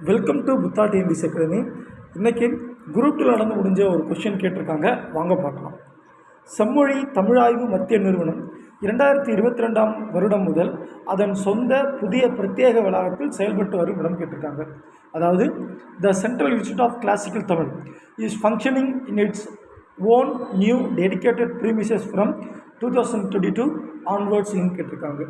Welcome to Buddha TNPSC academy. இன்றைக்கி group 2 நடந்து முடிஞ்ச ஒரு கொஷின் கேட்டிருக்காங்க, வாங்க பார்க்கலாம். செம்மொழி தமிழாய்வு மத்திய நிறுவனம் 2022ஆம் வருடம் முதல் அதன் சொந்த புதிய பிரத்யேக வளாகத்தில் செயல்பட்டு வரும் இடம் கேட்டிருக்காங்க. அதாவது the central institute of classical Tamil is functioning in its own new dedicated premises from 2022 onwards கேட்டிருக்காங்க.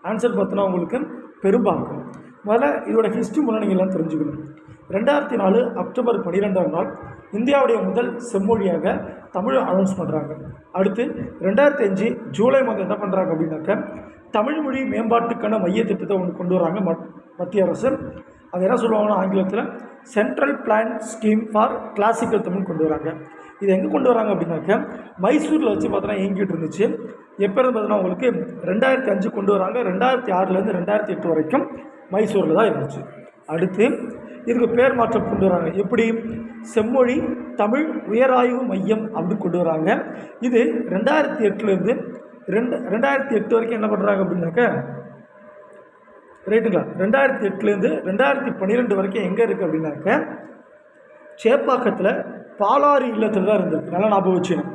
ஆன்சர் பார்த்தோன்னா உங்களுக்கு பெரும்பாக்கம். முதல்ல இதோட ஹிஸ்ட்ரி மூலம் நீங்கள் எல்லாம் தெரிஞ்சுக்கணும். 2004 அக்டோபர் 12ஆம் நாள் இந்தியாவுடைய முதல் செம்மொழியாக தமிழ் அனௌன்ஸ் பண்ணுறாங்க. அடுத்து 2005 ஜூலை மாதம் என்ன பண்ணுறாங்க அப்படின்னாக்க தமிழ் மொழி மேம்பாட்டுக்கான மைய திட்டத்தை ஒன்று கொண்டு வராங்க மத்திய அரசு. அது என்ன சொல்லுவாங்கன்னா ஆங்கிலத்தில் central plan scheme for classical Tamil கொண்டு வராங்க. இது எங்கே கொண்டு வராங்க அப்படின்னாக்க மைசூரில் வச்சு பார்த்தோன்னா இயங்கிட்டு இருந்துச்சு. எப்போ இருந்து பார்த்தோன்னா உங்களுக்கு 2005 கொண்டு வராங்க. 2006லேருந்து 2008 வரைக்கும் மைசூரில் தான் இருந்துச்சு. அடுத்து இதுக்கு பேர் மாற்றம் கொண்டு வராங்க. எப்படி? செம்மொழி தமிழ் உயராய்வு மையம் அப்படின்னு கொண்டு வராங்க. இது 2008லேருந்து 2008 வரைக்கும் என்ன பண்ணுறாங்க அப்படின்னாக்க ரைட்டுங்களா, 2008லேருந்து 2012 வரைக்கும் எங்கே இருக்குது அப்படின்னாக்க சேப்பாக்கத்தில் பாலாறு இல்லத்தில் தான் இருந்திருக்கு. நல்லா ஞாபகம் வச்சுக்கணும்.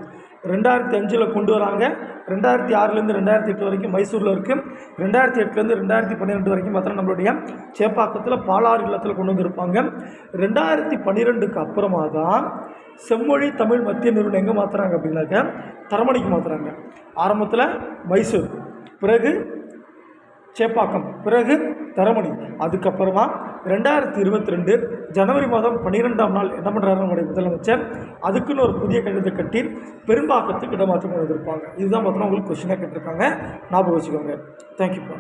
2005 கொண்டு வராங்க. 2006லேருந்து 2008 வரைக்கும் மைசூரில் இருக்குது. 2008லேருந்து 2012 வரைக்கும் பார்த்தோன்னா நம்மளுடைய சேப்பாக்கத்தில் பாலாறு இல்லத்தில் கொண்டு வந்திருப்பாங்க. 2012க்கு அப்புறமா தான் செம்மொழி தமிழ் மத்திய நிறுவனம் எங்கே மாற்றுறாங்க அப்படின்னாக்க தரமணிக்கு மாற்றுறாங்க. ஆரம்பத்தில் மைசூர், பிறகு சேப்பாக்கம், பிறகு தரமணி. அதுக்கப்புறமா 2022 ஜனவரி மாதம் 12ஆம் நாள் என்ன பண்ணுறாரு நம்முடைய முதலமைச்சர், அதுக்குன்னு ஒரு புதிய கட்டிடத்தை கட்டி பெரும்பாக்கத்துக்கு இடமாற்றம் வந்திருப்பாங்க. இதுதான் பார்த்தோன்னா உங்களுக்கு கொஸ்டினாக கேட்டிருக்காங்க, ஞாபகம் வச்சுக்கோங்க. தேங்க்யூப்பா.